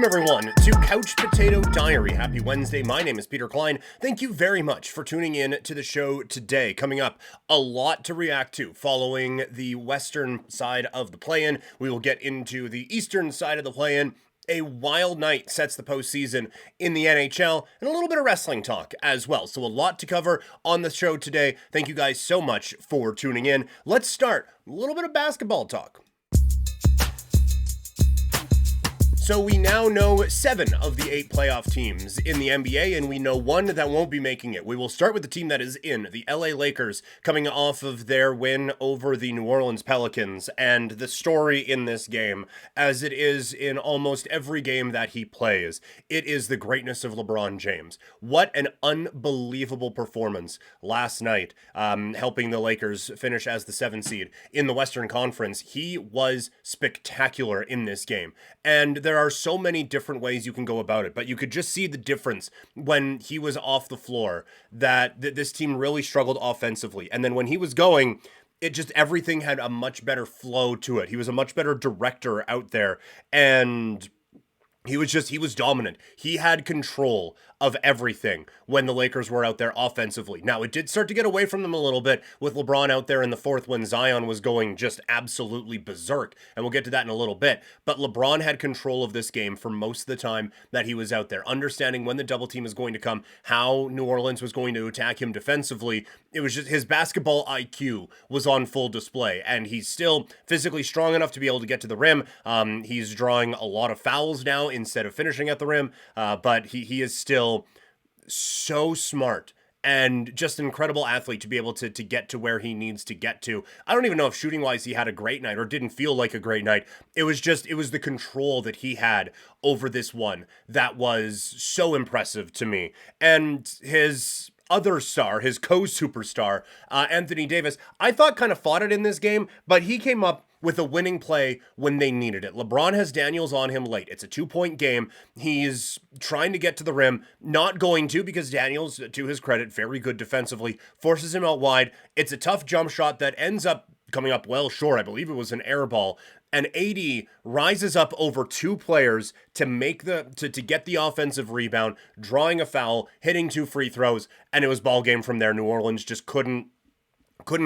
Welcome, everyone, to Couch Potato Diary. Happy Wednesday. My name is Peter Klein. Thank you very much for tuning in to the show today. Coming up, a lot to react to following the western side of the play-in. We will get into the eastern side of the play-in. A wild night sets the postseason in the NHL, and a little bit of wrestling talk as well. So a lot to cover on the show today. Thank you guys so much for tuning in. Let's start a little bit of basketball talk. So we now know 7 of the 8 playoff teams in the NBA, and we know 1 that won't be making it. We will start with the team that is in, the LA Lakers, coming off of their win over the New Orleans Pelicans, and the story in this game, as it is in almost every game that he plays, it is the greatness of LeBron James. What an unbelievable performance last night, helping the Lakers finish as the 7th seed in the Western Conference. He was spectacular in this game, and there are so many different ways you can go about it, but you could just see the difference when he was off the floor, that this team really struggled offensively. And then when he was going, it just, everything had a much better flow to it. He was a much better director out there, and he was dominant. He had control of everything when the Lakers were out there offensively. Now, it did start to get away from them a little bit with LeBron out there in the fourth when Zion was going just absolutely berserk, and we'll get to that in a little bit. But LeBron had control of this game for most of the time that he was out there, understanding when the double team is going to come, how New Orleans was going to attack him defensively. It was just his basketball IQ was on full display, and he's still physically strong enough to be able to get to the rim. He's drawing a lot of fouls now instead of finishing at the rim, but he is still so smart and just an incredible athlete to be able to get to where he needs to get to. I don't even know if shooting wise he had a great night or didn't feel like a great night. It was the control that he had over this one that was so impressive to me. And his other star, his co-superstar, Anthony Davis, I thought kind of fought it in this game, but he came up with a winning play when they needed it. LeBron has Daniels on him late. It's a 2-point game. He's trying to get to the rim, not going to, because Daniels, to his credit, very good defensively, forces him out wide. It's a tough jump shot that ends up coming up well short. I believe it was an air ball. And AD rises up over 2 players to make to get the offensive rebound, drawing a foul, hitting 2 free throws, and it was ball game from there. New Orleans just couldn't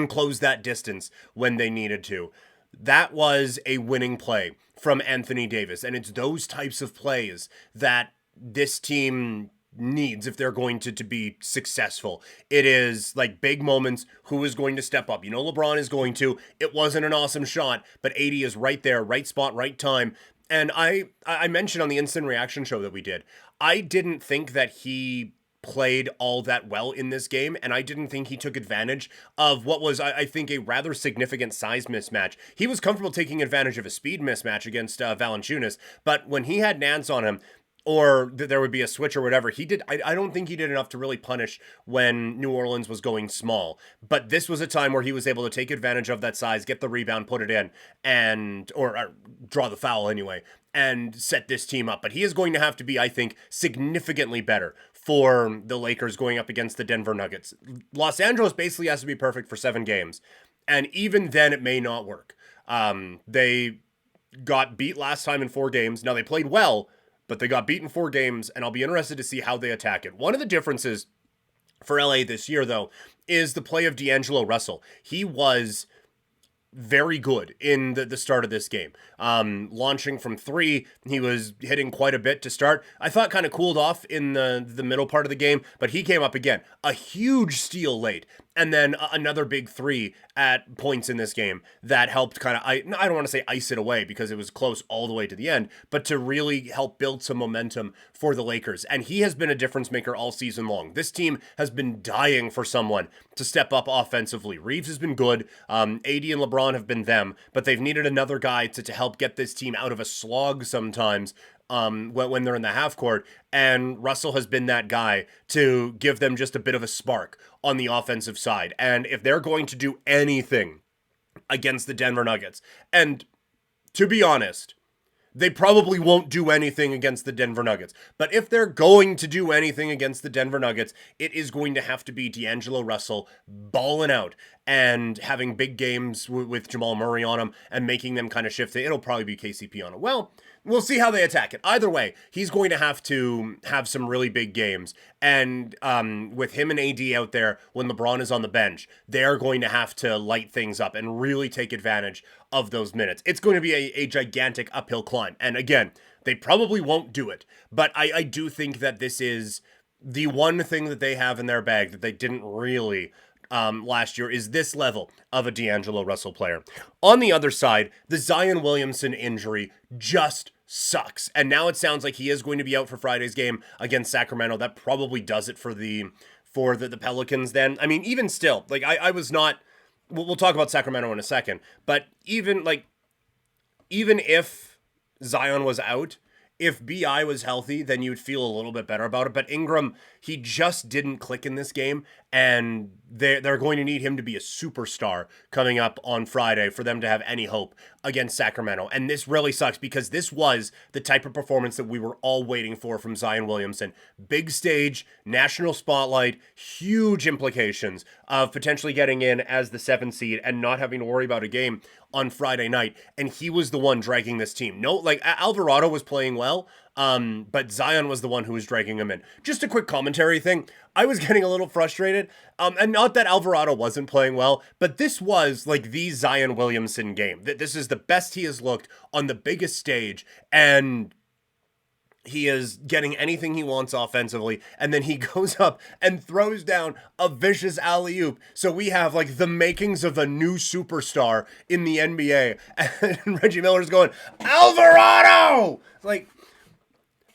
close that distance when they needed to. That was a winning play from Anthony Davis, and it's those types of plays that this team needs if they're going to be successful. It is like big moments. Who is going to step up? You know LeBron is going to. It wasn't an awesome shot, but AD is right there, right spot, right time. And I mentioned on the instant reaction show that we did, I didn't think that he played all that well in this game, and I didn't think he took advantage of what was, I think, a rather significant size mismatch. He was comfortable taking advantage of a speed mismatch against Valanciunas, but when he had Nance on him, or there would be a switch or whatever, I don't think he did enough to really punish when New Orleans was going small. But this was a time where he was able to take advantage of that size, get the rebound, put it in, or draw the foul anyway, and set this team up. But he is going to have to be, I think, significantly better for the Lakers going up against the Denver Nuggets. Los Angeles basically has to be perfect for 7 games, and even then it may not work. They got beat last time in 4 games. Now, they played well, but they got beat in 4 games, and I'll be interested to see how they attack it. One of the differences for LA this year, though, is the play of D'Angelo Russell. He was very good in the start of this game. Launching from 3, he was hitting quite a bit to start. I thought kind of cooled off in the middle part of the game, but he came up again. A huge steal late, and then another big 3 at points in this game that helped kind of, I don't want to say ice it away because it was close all the way to the end, but to really help build some momentum for the Lakers. And he has been a difference maker all season long. This team has been dying for someone to step up offensively. Reeves has been good. AD and LeBron have been them, but they've needed another guy to help get this team out of a slog sometimes when they're in the half court, and Russell has been that guy to give them just a bit of a spark on the offensive side. And if they're going to do anything against the Denver Nuggets, and to be honest, they probably won't do anything against the Denver Nuggets, but if they're going to do anything against the Denver Nuggets, it is going to have to be D'Angelo Russell balling out and having big games with Jamal Murray on him and making them kind of shift. It'll probably be KCP on it. Well, we'll see how they attack it. Either way, he's going to have some really big games. And with him and AD out there, when LeBron is on the bench, they're going to have to light things up and really take advantage of those minutes. It's going to be a gigantic uphill climb. And again, they probably won't do it. But I do think that this is the one thing that they have in their bag that they didn't really last year, is this level of a D'Angelo Russell player. On the other side, the Zion Williamson injury just sucks. And now it sounds like he is going to be out for Friday's game against Sacramento. That probably does it for the Pelicans then. I mean, even still, like I was not, we'll talk about Sacramento in a second, but even if Zion was out, if BI was healthy, then you'd feel a little bit better about it. But Ingram, he just didn't click in this game, and they're going to need him to be a superstar coming up on Friday for them to have any hope against Sacramento. And this really sucks because this was the type of performance that we were all waiting for from Zion Williamson. Big stage, national spotlight, huge implications of potentially getting in as the 7th seed and not having to worry about a game on Friday night. And he was the one dragging this team. No, like Alvarado was playing well, but Zion was the one who was dragging him in. Just a quick commentary thing. I was getting a little frustrated, and not that Alvarado wasn't playing well, but this was like the Zion Williamson game. This is the best he has looked on the biggest stage, and he is getting anything he wants offensively, and then he goes up and throws down a vicious alley-oop. So we have like the makings of a new superstar in the NBA, and Reggie Miller's going, Alvarado! Like,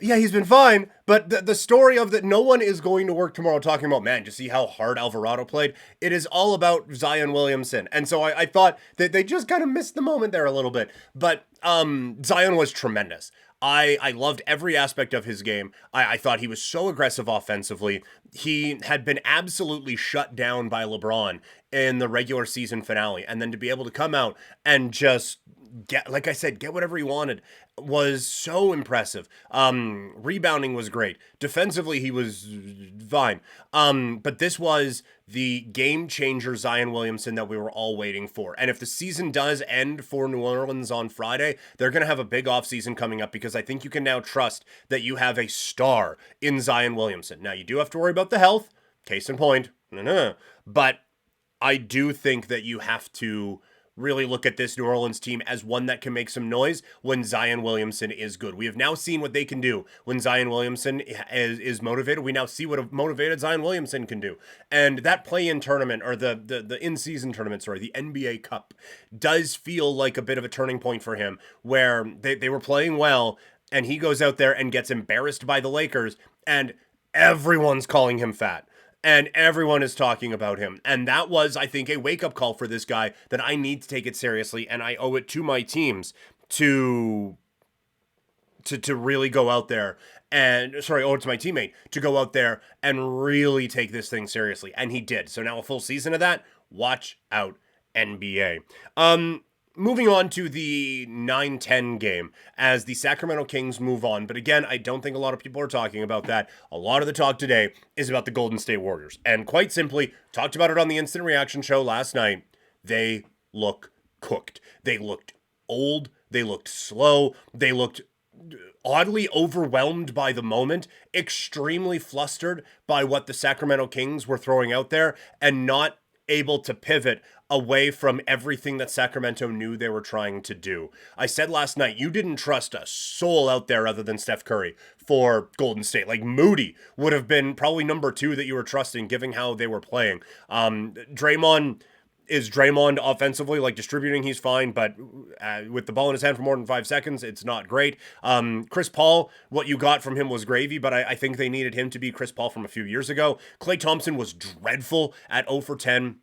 yeah, he's been fine, but the story of that no one is going to work tomorrow talking about, man, just see how hard Alvarado played. It is all about Zion Williamson. And so I thought that they just kind of missed the moment there a little bit. But Zion was tremendous. I loved every aspect of his game. I thought he was so aggressive offensively. He had been absolutely shut down by LeBron in the regular season finale. And then to be able to come out and just get, like I said, get whatever he wanted was so impressive. Rebounding was great. Defensively, he was fine. But this was the game changer Zion Williamson that we were all waiting for. And if the season does end for New Orleans on Friday, they're going to have a big offseason coming up because I think you can now trust that you have a star in Zion Williamson. Now, you do have to worry about the health. Case in point. But I do think that you have to really look at this New Orleans team as one that can make some noise when Zion Williamson is good. We have now seen what they can do when Zion Williamson is motivated. We now see what a motivated Zion Williamson can do. And that play-in tournament, or the in-season tournament, the NBA Cup, does feel like a bit of a turning point for him, where they were playing well, and he goes out there and gets embarrassed by the Lakers, and everyone's calling him fat. And everyone is talking about him. And that was, I think, a wake-up call for this guy that I need to take it seriously, and I owe it to my teams to really go out there and, owe it to my teammate to go out there and really take this thing seriously. And he did. So now a full season of that. Watch out, NBA. Moving on to the 9-10 game as the Sacramento Kings move on. But again, I don't think a lot of people are talking about that. A lot of the talk today is about the Golden State Warriors. And quite simply, talked about it on the Instant Reaction show last night. They look cooked. They looked old. They looked slow. They looked oddly overwhelmed by the moment, extremely flustered by what the Sacramento Kings were throwing out there, and not able to pivot away from everything that Sacramento knew they were trying to do. I said last night, you didn't trust a soul out there other than Steph Curry for Golden State. Like, Moody would have been probably number 2 that you were trusting, given how they were playing. Draymond is Draymond offensively, like distributing, he's fine, but with the ball in his hand for more than 5 seconds, it's not great. Chris Paul, what you got from him was gravy, but I think they needed him to be Chris Paul from a few years ago. Klay Thompson was dreadful at 0 for 10.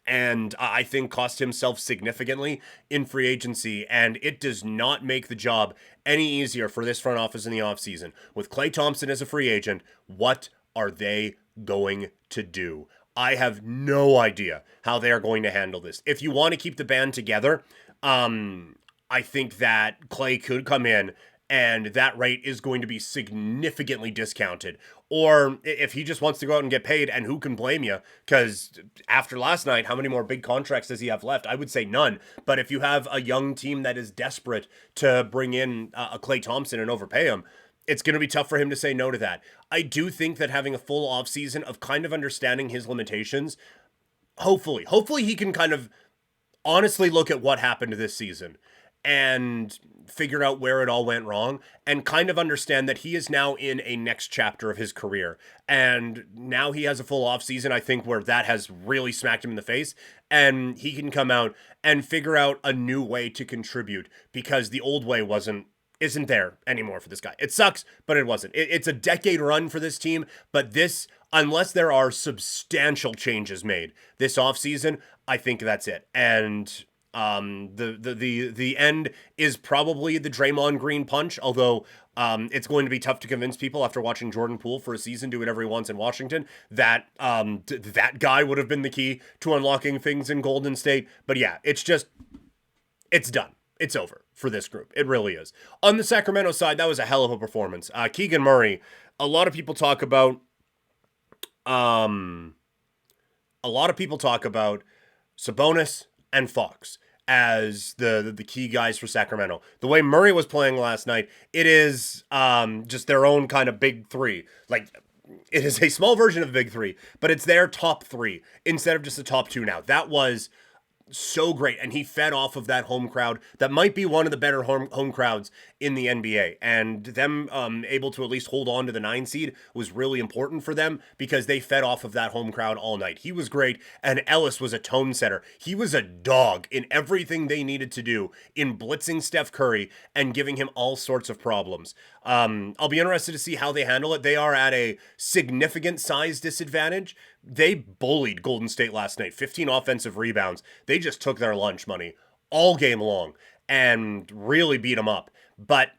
And I think cost himself significantly in free agency, and it does not make the job any easier for this front office in the offseason. With Klay Thompson as a free agent, what are they going to do? I have no idea how they are going to handle this. If you want to keep the band together, I think that Klay could come in and that rate is going to be significantly discounted. Or if he just wants to go out and get paid, and who can blame you? Because after last night, how many more big contracts does he have left? I would say none. But if you have a young team that is desperate to bring in a Klay Thompson and overpay him, it's going to be tough for him to say no to that. I do think that having a full offseason of kind of understanding his limitations, hopefully he can kind of honestly look at what happened this season and figure out where it all went wrong and kind of understand that he is now in a next chapter of his career. And now he has a full off season, I think, where that has really smacked him in the face, and he can come out and figure out a new way to contribute, because the old way isn't there anymore for this guy. It sucks, but it wasn't. It's a decade run for this team, but this, unless there are substantial changes made this offseason, I think that's it. And the end is probably the Draymond Green punch, although it's going to be tough to convince people after watching Jordan Poole for a season do whatever he wants in Washington that that guy would have been the key to unlocking things in Golden State. But yeah, it's done. It's over for this group. It really is. On the Sacramento side, that was a hell of a performance. Keegan Murray, a lot of people talk about Sabonis and Fox as the key guys for Sacramento. The way Murray was playing last night, it is just their own kind of big three. Like, it is a small version of a big three, but it's their top three instead of just the top two now. That was so great, and he fed off of that home crowd that might be one of the better home crowds in the NBA, and them able to at least hold on to the 9 seed was really important for them because they fed off of that home crowd all night. He was great, and Ellis was a tone setter. He was a dog in everything they needed to do in blitzing Steph Curry and giving him all sorts of problems. I'll be interested to see how they handle it. They are at a significant size disadvantage. They bullied Golden State last night, 15 offensive rebounds. They just took their lunch money all game long and really beat them up. But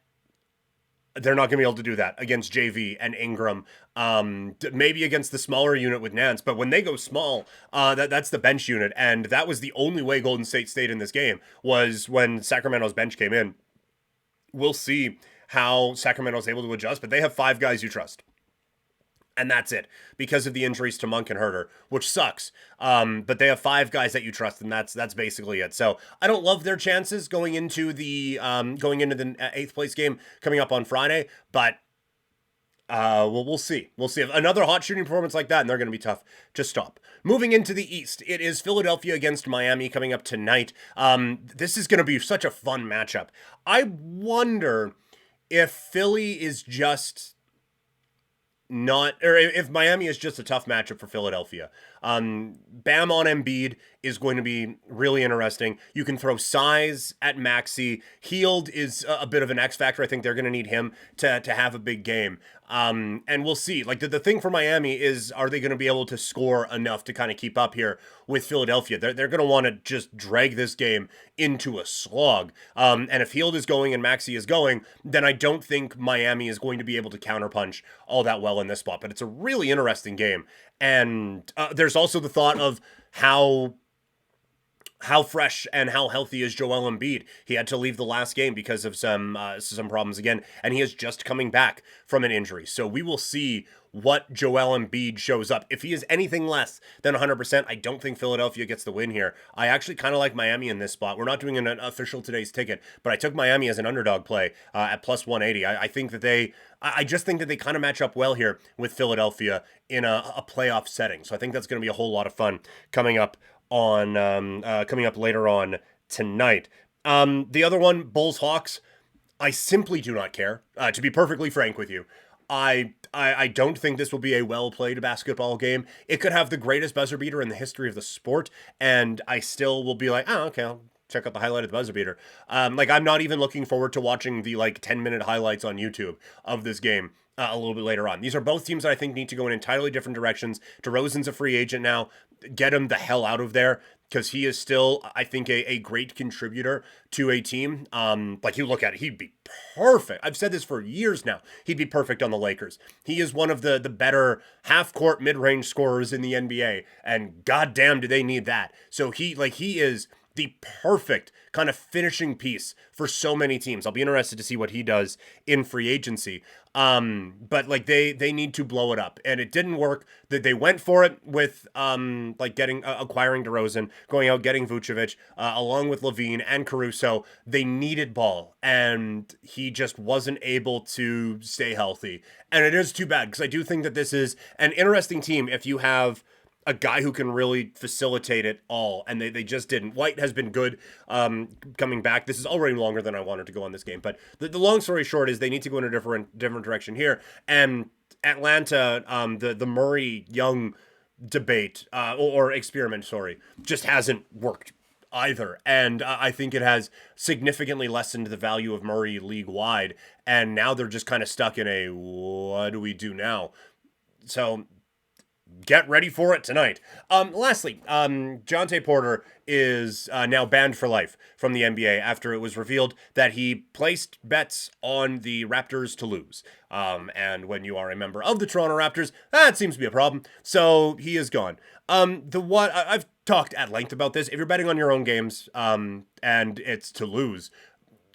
they're not going to be able to do that against JV and Ingram. Maybe against the smaller unit with Nance, but when they go small, that's the bench unit. And that was the only way Golden State stayed in this game, was when Sacramento's bench came in. We'll see how Sacramento's able to adjust, but they have 5 guys you trust. And that's it, because of the injuries to Monk and Herter, which sucks. But they have 5 guys that you trust, and that's basically it. So I don't love their chances going into the 8th place game coming up on Friday, but we'll see. We'll see. Another hot shooting performance like that, and they're going to be tough to stop. Moving into the East, it is Philadelphia against Miami coming up tonight. This is going to be such a fun matchup. I wonder if Philly is just not, or if Miami is just a tough matchup for Philadelphia. Bam on Embiid is going to be really interesting. You can throw size at Maxey. Hield is a bit of an X factor. I think they're going to need him to have a big game. And we'll see. Like the thing for Miami is, are they going to be able to score enough to kind of keep up here with Philadelphia? They're going to want to just drag this game into a slog. And if Hield is going and Maxey is going, then I don't think Miami is going to be able to counterpunch all that well in this spot. But it's a really interesting game. And there's also the thought of how fresh and how healthy is Joel Embiid. He had to leave the last game because of some problems again, and he is just coming back from an injury. So we will see what Joel Embiid shows up. If he is anything less than 100%, I don't think Philadelphia gets the win here. I actually kind of like Miami in this spot. We're not doing an official today's ticket, but I took Miami as an underdog play at plus 180. I just think that they kind of match up well here with Philadelphia in a playoff setting. So I think that's going to be a whole lot of fun coming up later on tonight. The other one, Bulls Hawks, I simply do not care. To be perfectly frank with you, I don't think this will be a well-played basketball game. It could have the greatest buzzer beater in the history of the sport, and I still will be like, oh, okay, I'll check out the highlight of the buzzer beater. I'm not even looking forward to watching the 10-minute highlights on YouTube of this game a little bit later on. These are both teams that I think need to go in entirely different directions. DeRozan's a free agent now. Get him the hell out of there, because he is still, I think, a great contributor to a team. You look at it, he'd be perfect. I've said this for years now. He'd be perfect on the Lakers. He is one of the better half-court mid-range scorers in the NBA, and goddamn do they need that. So he is the perfect kind of finishing piece for so many teams. I'll be interested to see what he does in free agency. But like they need to blow it up, and it didn't work. That they went for it with like getting acquiring DeRozan, going out getting Vucevic, along with Levine and Caruso. They needed ball, and he just wasn't able to stay healthy. And it is too bad, because I do think that this is an interesting team if you have a guy who can really facilitate it all, and they just didn't. White has been good coming back. This is already longer than I wanted to go on this game, but the long story short is they need to go in a different direction here. And Atlanta, the Murray Young debate or experiment, sorry, just hasn't worked either. And I think it has significantly lessened the value of Murray league-wide, and now they're just kind of stuck in a, what do we do now? So get ready for it tonight. Lastly, Jonte Porter is now banned for life from the NBA after it was revealed that he placed bets on the Raptors to lose. And when you are a member of the Toronto Raptors, that seems to be a problem. So he is gone. I've talked at length about this. If you're betting on your own games, and it's to lose,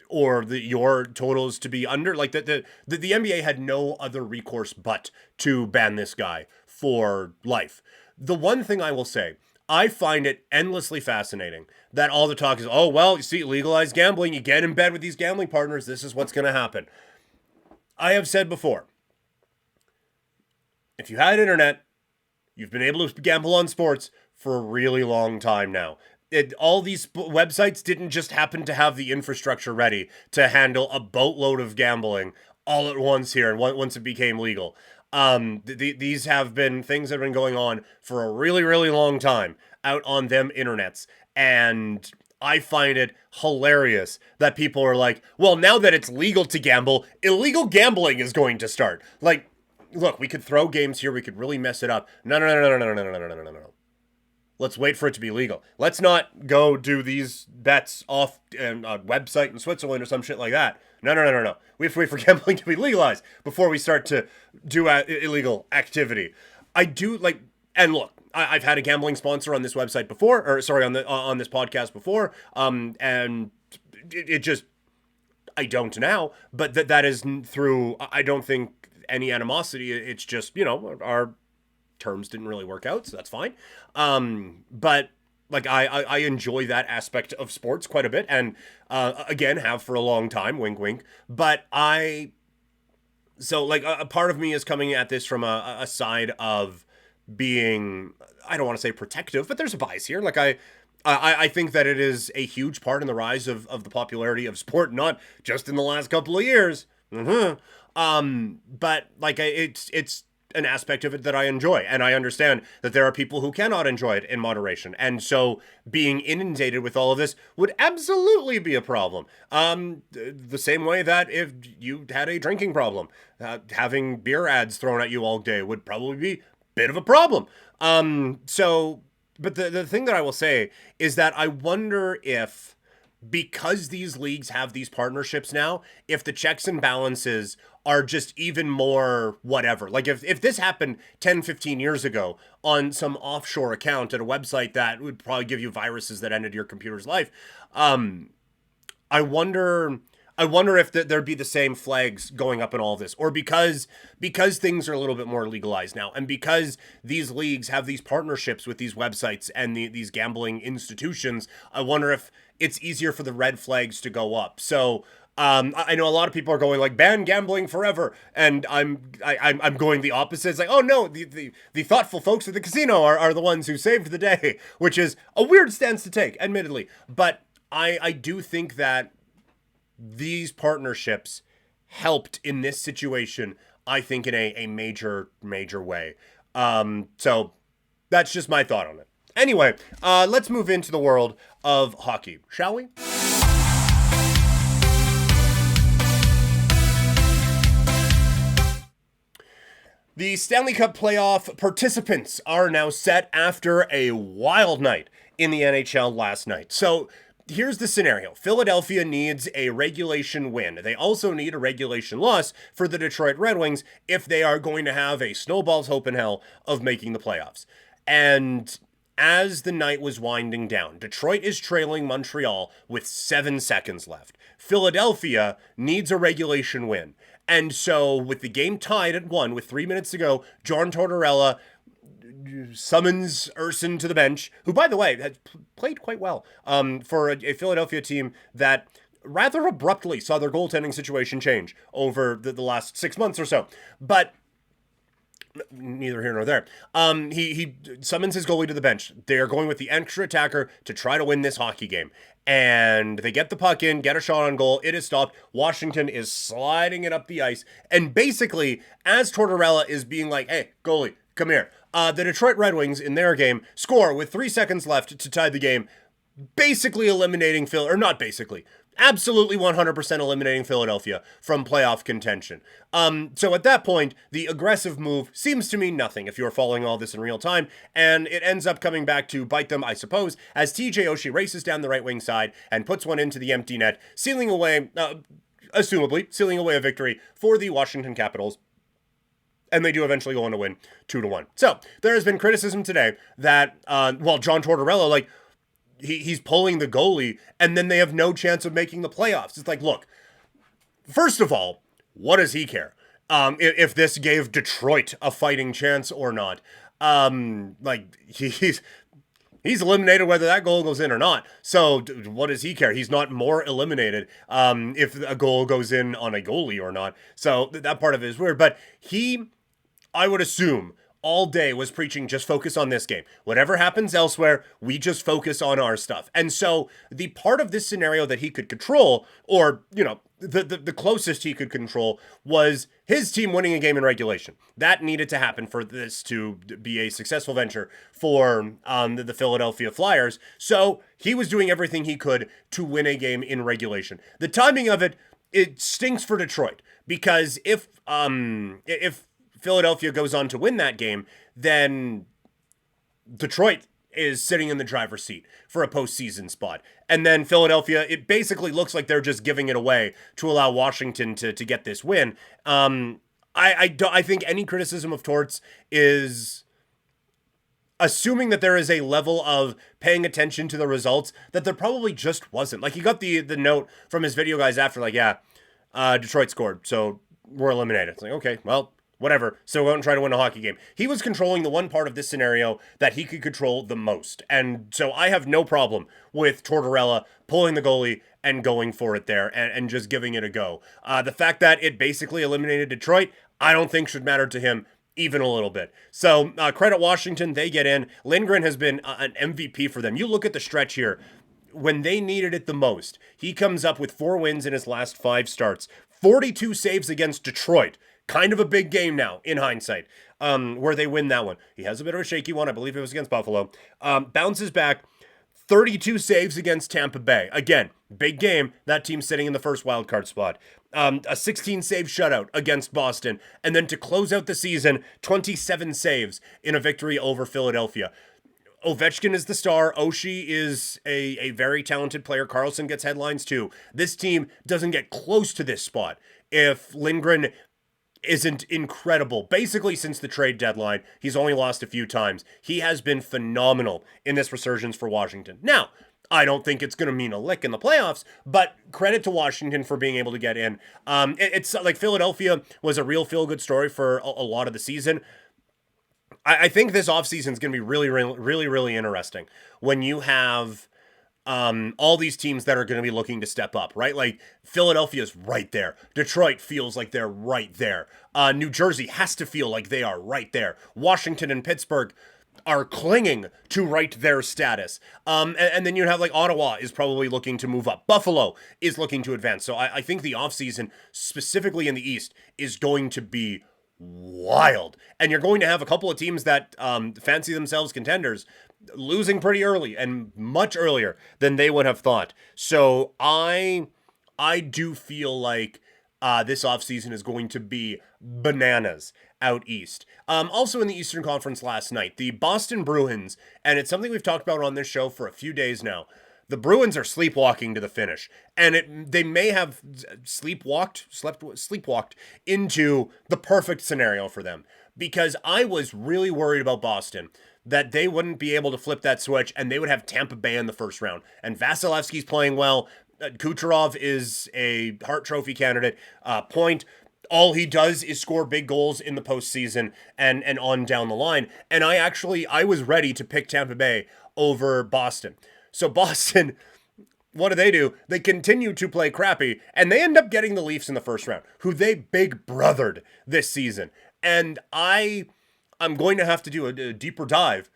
or your totals to be under, like the NBA had no other recourse but to ban this guy for life. The one thing I will say, I find it endlessly fascinating that all the talk is, oh, well, you see, legalize gambling, you get in bed with these gambling partners, this is what's going to happen. I have said before, if you had internet, you've been able to gamble on sports for a really long time now. All these websites didn't just happen to have the infrastructure ready to handle a boatload of gambling all at once here, and once it became legal. These have been things that have been going on for a really, really long time out on them internets. And I find it hilarious that people are like, well, now that it's legal to gamble, illegal gambling is going to start. Like, look, we could throw games here. We could really mess it up. No. Let's wait for it to be legal. Let's not go do these bets off a website in Switzerland or some shit like that. No. We have to wait for gambling to be legalized before we start to do illegal activity. I do like, and look, I've had a gambling sponsor on this website before, or sorry, on this podcast before, and it just, I don't now, but that is through, I don't think any animosity. It's just, our terms didn't really work out, so that's fine. But like I enjoy that aspect of sports quite a bit, and again have for a long time, wink wink. But a part of me is coming at this from a side of being, I don't want to say protective, but there's a bias here. Like I think that it is a huge part in the rise of the popularity of sport, not just in the last couple of years. But like it's an aspect of it that I enjoy, and I understand that there are people who cannot enjoy it in moderation, and so being inundated with all of this would absolutely be a problem. The same way that if you had a drinking problem, having beer ads thrown at you all day would probably be a bit of a problem. But the thing that I will say is that I wonder if, because these leagues have these partnerships now, if the checks and balances are just even more whatever. Like if this happened 10, 15 years ago on some offshore account at a website that would probably give you viruses that ended your computer's life, I wonder if there'd be the same flags going up in all this, or because things are a little bit more legalized now, and because these leagues have these partnerships with these websites and these gambling institutions, I wonder if it's easier for the red flags to go up. So I know a lot of people are going like, ban gambling forever, and I'm going the opposite. It's like, oh no, the thoughtful folks at the casino are the ones who saved the day, which is a weird stance to take, admittedly. But I do think that these partnerships helped in this situation, I think, in a major way. So that's just my thought on it. Anyway, let's move into the world of hockey, shall we? The Stanley Cup playoff participants are now set after a wild night in the NHL last night. So here's the scenario. Philadelphia needs a regulation win. They also need a regulation loss for the Detroit Red Wings if they are going to have a snowball's hope in hell of making the playoffs. And as the night was winding down. Detroit is trailing Montreal with 7 seconds left. Philadelphia needs a regulation win. And so, with the game tied at 1 with 3 minutes to go, John Tortorella summons Urson to the bench, who, by the way, had played quite well for a Philadelphia team that rather abruptly saw their goaltending situation change over the last 6 months or so. But neither here nor there. He summons his goalie to the bench. They're going with the extra attacker to try to win this hockey game. And they get the puck in, get a shot on goal. It is stopped. Washington is sliding it up the ice. And basically, as Tortorella is being like, hey, goalie, come here. The Detroit Red Wings, in their game, score with 3 seconds left to tie the game, basically eliminating Phil, or not basically, absolutely 100% eliminating Philadelphia from playoff contention. So at that point, the aggressive move seems to mean nothing if you're following all this in real time, and it ends up coming back to bite them, I suppose, as TJ Oshie races down the right wing side and puts one into the empty net, sealing away, assumably, sealing away a victory for the Washington Capitals. And they do eventually go on to win 2-1. So, there has been criticism today that, John Tortorella, like, he's pulling the goalie, and then they have no chance of making the playoffs. It's like, look, first of all, what does he care? If this gave Detroit a fighting chance or not. He's eliminated whether that goal goes in or not. So what does he care? He's not more eliminated if a goal goes in on a goalie or not. So that part of it is weird. But I would assume, all day was preaching just focus on this game. Whatever happens elsewhere, we just focus on our stuff. And so the part of this scenario that he could control, or, the closest he could control, was his team winning a game in regulation. That needed to happen for this to be a successful venture for the Philadelphia Flyers. So he was doing everything he could to win a game in regulation. The timing of it stinks for Detroit, because if Philadelphia goes on to win that game, then Detroit is sitting in the driver's seat for a postseason spot. And then Philadelphia, it basically looks like they're just giving it away to allow Washington to get this win. I think any criticism of Torts is assuming that there is a level of paying attention to the results that there probably just wasn't. Like, he got the note from his video guys after, like, Detroit scored, so we're eliminated. It's like, okay, well, whatever, so go out and try to win a hockey game. He was controlling the one part of this scenario that he could control the most. And so I have no problem with Tortorella pulling the goalie and going for it there and just giving it a go. The fact that it basically eliminated Detroit, I don't think should matter to him even a little bit. So credit Washington, they get in. Lindgren has been an MVP for them. You look at the stretch here. When they needed it the most, he comes up with 4 wins in his last 5 starts. 42 saves against Detroit. Kind of a big game now, in hindsight, where they win that one. He has a bit of a shaky one. I believe it was against Buffalo. Bounces back. 32 saves against Tampa Bay. Again, big game. That team's sitting in the first wildcard spot. A 16 save shutout against Boston. And then to close out the season, 27 saves in a victory over Philadelphia. Ovechkin is the star. Oshie is a very talented player. Carlson gets headlines too. This team doesn't get close to this spot if Lindgren isn't incredible. Basically, since the trade deadline, he's only lost a few times. He has been phenomenal in this resurgence for Washington. Now, I don't think it's going to mean a lick in the playoffs, but credit to Washington for being able to get in. It's like Philadelphia was a real feel-good story for a lot of the season. I think this offseason is going to be really interesting when you have all these teams that are going to be looking to step up, right? Like, Philadelphia's right there. Detroit feels like they're right there. New Jersey has to feel like they are right there. Washington and Pittsburgh are clinging to right there status. And then you have, like, Ottawa is probably looking to move up. Buffalo is looking to advance. So I think the offseason, specifically in the East, is going to be wild. And you're going to have a couple of teams that fancy themselves contenders losing pretty early and much earlier than they would have thought. So I do feel like this offseason is going to be bananas out east. Also in the Eastern Conference last night, the Boston Bruins, and it's something we've talked about on this show for a few days now, the Bruins are sleepwalking to the finish, and they may have sleepwalked into the perfect scenario for them, because I was really worried about Boston that they wouldn't be able to flip that switch and they would have Tampa Bay in the first round. And Vasilevsky's playing well. Kucherov is a Hart Trophy candidate. Point. All he does is score big goals in the postseason and on down the line. And I was ready to pick Tampa Bay over Boston. So Boston, what do? They continue to play crappy, and they end up getting the Leafs in the first round, who they big brothered this season. And I'm going to have to do a deeper dive.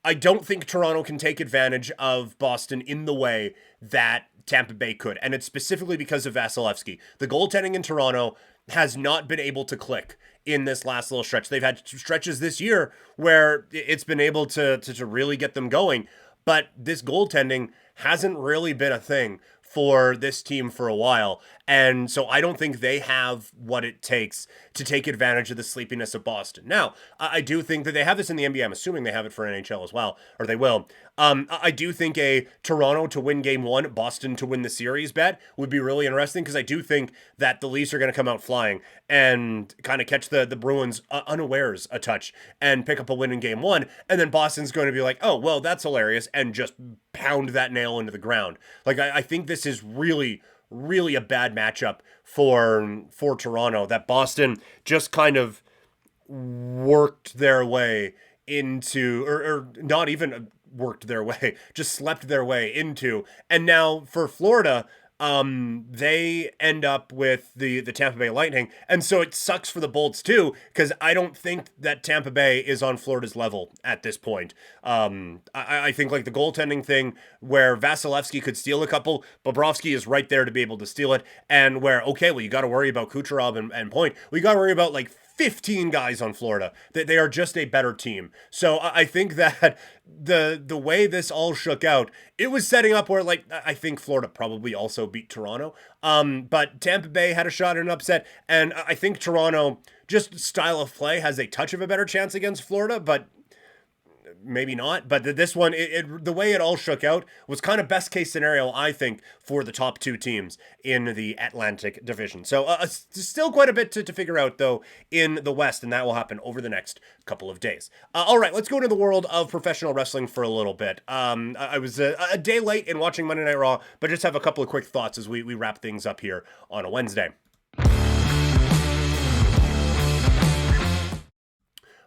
I don't think Toronto can take advantage of Boston in the way that Tampa Bay could. And it's specifically because of Vasilevsky. The goaltending in Toronto has not been able to click in this last little stretch. They've had stretches this year where it's been able to really get them going. But this goaltending hasn't really been a thing for this team for a while. And so I don't think they have what it takes to take advantage of the sleepiness of Boston. Now, I do think that they have this in the NBA. I'm assuming they have it for NHL as well, or they will. I do think a Toronto to win game one, Boston to win the series bet would be really interesting, because I do think that the Leafs are going to come out flying and kind of catch the Bruins unawares a touch and pick up a win in game one. And then Boston's going to be like, oh, well, that's hilarious, and just pound that nail into the ground. Like, I think this is really a bad matchup for Toronto, that Boston just kind of worked their way into, or not even worked their way, just slept their way into. And now for Florida, they end up with the Tampa Bay Lightning. And so it sucks for the Bolts too, because I don't think that Tampa Bay is on Florida's level at this point. I think like the goaltending thing where Vasilevsky could steal a couple, Bobrovsky is right there to be able to steal it. And where, okay, well, you got to worry about Kucherov and Point. We got to worry about like 15 guys on Florida. They are just a better team. So I think that the way this all shook out, it was setting up where, like, I think Florida probably also beat Toronto. But Tampa Bay had a shot at an upset, and I think Toronto, just style of play, has a touch of a better chance against Florida, but maybe not. But this one, the way it all shook out was kind of best case scenario, I think, for the top two teams in the Atlantic Division. So still quite a bit to figure out, though, in the West, and that will happen over the next couple of days. All right, let's go into the world of professional wrestling for a little bit. I was a day late in watching Monday Night Raw, but just have a couple of quick thoughts as we wrap things up here on a Wednesday.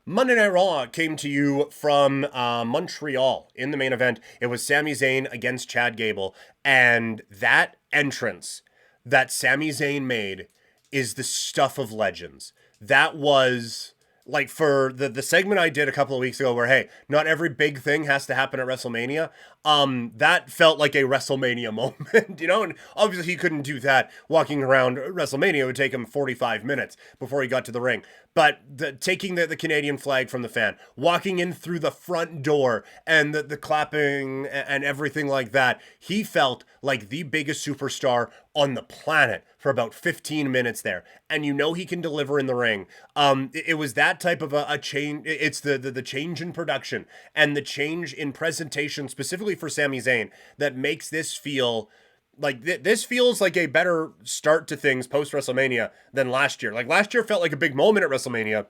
Monday Night Raw came to you from Montreal. In the main event, it was Sami Zayn against Chad Gable, and that entrance that Sami Zayn made is the stuff of legends. That was, like, for the segment I did a couple of weeks ago where, hey, not every big thing has to happen at WrestleMania. That felt like a WrestleMania moment, you know? And obviously he couldn't do that walking around WrestleMania. It would take him 45 minutes before he got to the ring. But taking the Canadian flag from the fan, walking in through the front door, and the clapping and everything like that, he felt like the biggest superstar on the planet for about 15 minutes there. And you know he can deliver in the ring. It was that type of a change. It's the change in production and the change in presentation, specifically for Sami Zayn, that makes this feel like this feels like a better start to things post WrestleMania than last year. Like, last year felt like a big moment at WrestleMania.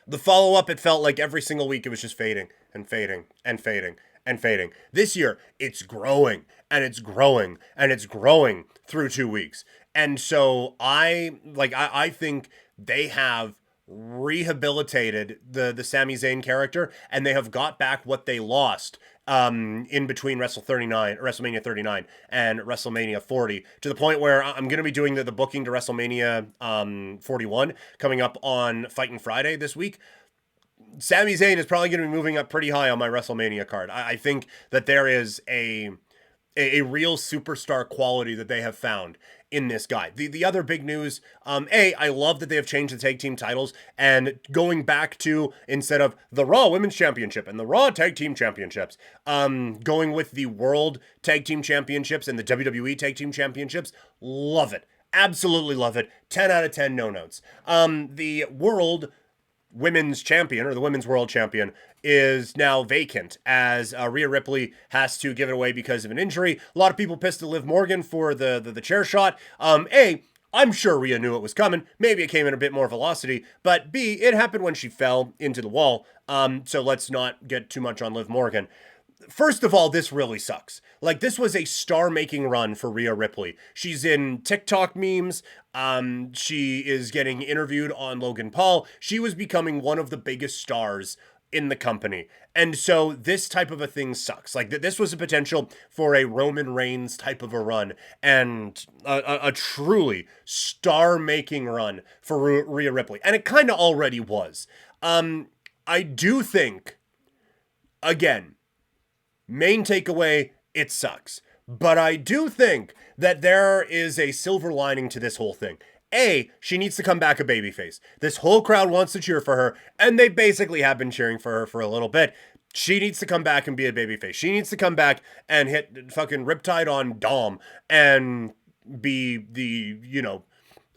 The follow-up, it felt like every single week it was just fading and fading and fading and fading. This year, it's growing and it's growing and it's growing through 2 weeks. And so I think they have rehabilitated the Sami Zayn character, and they have got back what they lost in between WrestleMania 39 and WrestleMania 40, to the point where I'm going to be doing the booking to WrestleMania 41 coming up on Fightin' Friday this week. Sami Zayn is probably going to be moving up pretty high on my WrestleMania card. I think that there is a real superstar quality that they have found in this guy. The other big news, I love that they have changed the tag team titles and going back to, instead of the Raw Women's Championship and the Raw Tag Team Championships, going with the World Tag Team Championships and the WWE Tag Team Championships. Love it. Absolutely love it. 10 out of 10 no notes. The World Women's Champion, or the Women's World Champion, is now vacant as Rhea Ripley has to give it away because of an injury. A lot of people pissed at Liv Morgan for the chair shot. I'm sure Rhea knew it was coming. Maybe it came in a bit more velocity, but B, it happened when she fell into the wall. So let's not get too much on Liv Morgan. First of all, this really sucks. Like, this was a star-making run for Rhea Ripley. She's in TikTok memes. She is getting interviewed on Logan Paul. She was becoming one of the biggest stars in the company. And so this type of a thing sucks. Like, this was a potential for a Roman Reigns type of a run, and a truly star-making run for Rhea Ripley. And it kind of already was. I do think, again, main takeaway, it sucks. But I do think that there is a silver lining to this whole thing. A, she needs to come back a babyface. This whole crowd wants to cheer for her, and they basically have been cheering for her for a little bit. She needs to come back and be a babyface. She needs to come back and hit fucking Riptide on Dom and be the,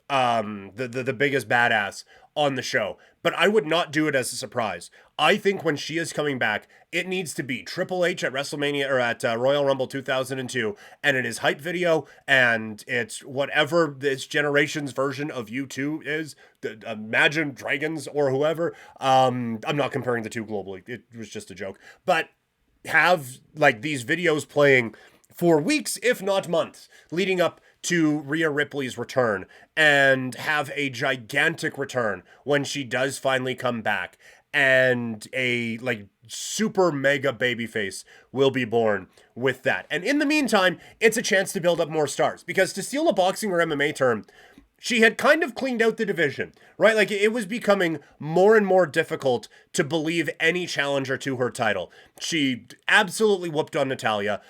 the biggest badass on the show. But I would not do it as a surprise. I think when she is coming back, it needs to be Triple H at WrestleMania or at Royal Rumble 2002, and it is hype video, and it's whatever this generation's version of U2 is. Imagine Dragons or whoever. I'm not comparing the two globally. It was just a joke. But have like these videos playing for weeks, if not months, leading up to Rhea Ripley's return, and have a gigantic return when she does finally come back, and a like super mega babyface will be born with that. And in the meantime, it's a chance to build up more stars, because to steal a boxing or MMA term, she had kind of cleaned out the division, right? Like, it was becoming more and more difficult to believe any challenger to her title. She absolutely whooped on Natalya.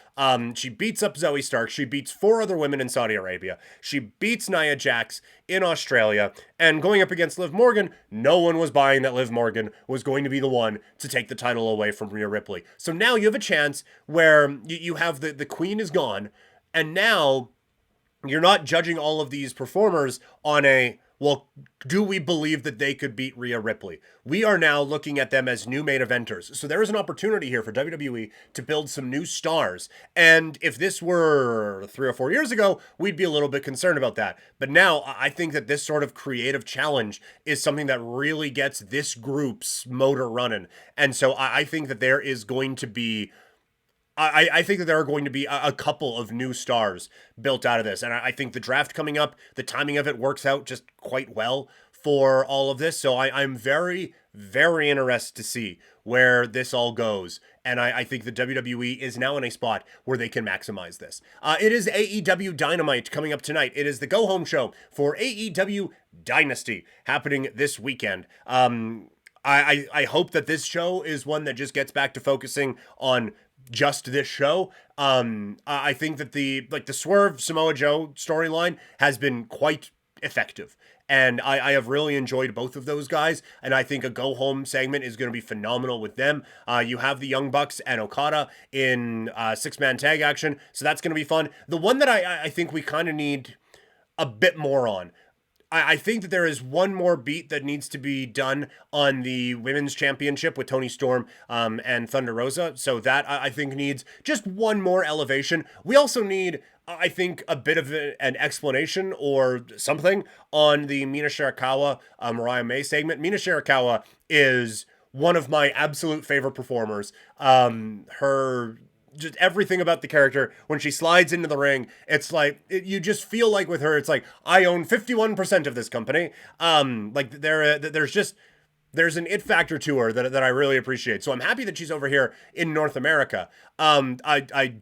She beats up Zoe Stark. She beats 4 other women in Saudi Arabia. She beats Nia Jax in Australia. And going up against Liv Morgan, no one was buying that Liv Morgan was going to be the one to take the title away from Rhea Ripley. So now you have a chance where you have the queen is gone, and now you're not judging all of these performers on a, well, do we believe that they could beat Rhea Ripley? We are now looking at them as new main eventers. So there is an opportunity here for WWE to build some new stars. And if this were 3 or 4 years ago, we'd be a little bit concerned about that. But now I think that this sort of creative challenge is something that really gets this group's motor running. And so I think that there is going to be I think that there are going to be a couple of new stars built out of this. And I think the draft coming up, the timing of it works out just quite well for all of this. So I'm very, very interested to see where this all goes. And I think the WWE is now in a spot where they can maximize this. It is AEW Dynamite coming up tonight. It is the go-home show for AEW Dynasty happening this weekend. I hope that this show is one that just gets back to focusing on just this show. I think that the Swerve Samoa Joe storyline has been quite effective, and I have really enjoyed both of those guys, and I think a go home segment is going to be phenomenal with them. You have the Young Bucks and Okada in 6-man tag action, so that's going to be fun. The one that I think we kind of need a bit more on, I think that there is one more beat that needs to be done on the women's championship with Toni Storm and Thunder Rosa. So that I think needs just one more elevation. We also need, I think, a bit of an explanation or something on the Mina Shirakawa Mariah May segment. Mina Shirakawa is one of my absolute favorite performers. Her just everything about the character, when she slides into the ring, it's like, you just feel like with her, it's like, I own 51% of this company. Like there's an it factor to her that I really appreciate. So I'm happy that she's over here in North America. I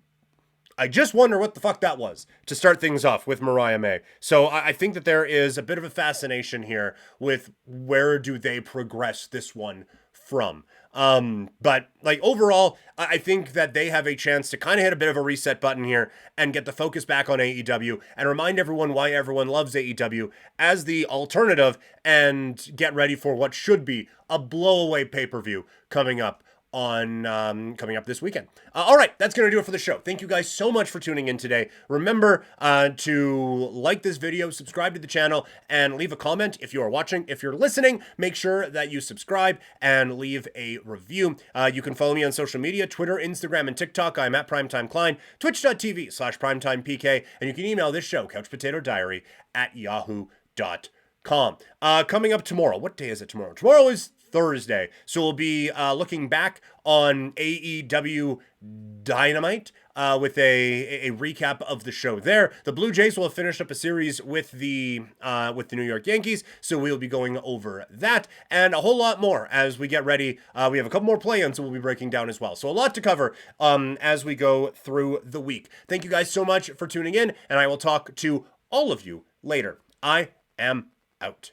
just wonder what the fuck that was to start things off with Mariah May. So I think that there is a bit of a fascination here with where do they progress this one from. But like overall, I think that they have a chance to kind of hit a bit of a reset button here and get the focus back on AEW and remind everyone why everyone loves AEW as the alternative, and get ready for what should be a blowaway pay-per-view coming up on coming up this weekend. All right, that's going to do it for the show. Thank you guys so much for tuning in today. Remember to like this video, subscribe to the channel, and leave a comment if you are watching. If you're listening, make sure that you subscribe and leave a review. You can follow me on social media, Twitter, Instagram, and TikTok. I'm at Primetime Klein, twitch.tv/primetimepk, and you can email this show, couchpotatodiary@yahoo.com. Coming up tomorrow. What day is it tomorrow? Tomorrow is Thursday. So we'll be looking back on AEW Dynamite with a recap of the show there. The Blue Jays will have finished up a series with the New York Yankees, so we'll be going over that and a whole lot more as we get ready. We have a couple more play-ins that we'll be breaking down as well. So a lot to cover as we go through the week. Thank you guys so much for tuning in, and I will talk to all of you later. I am out.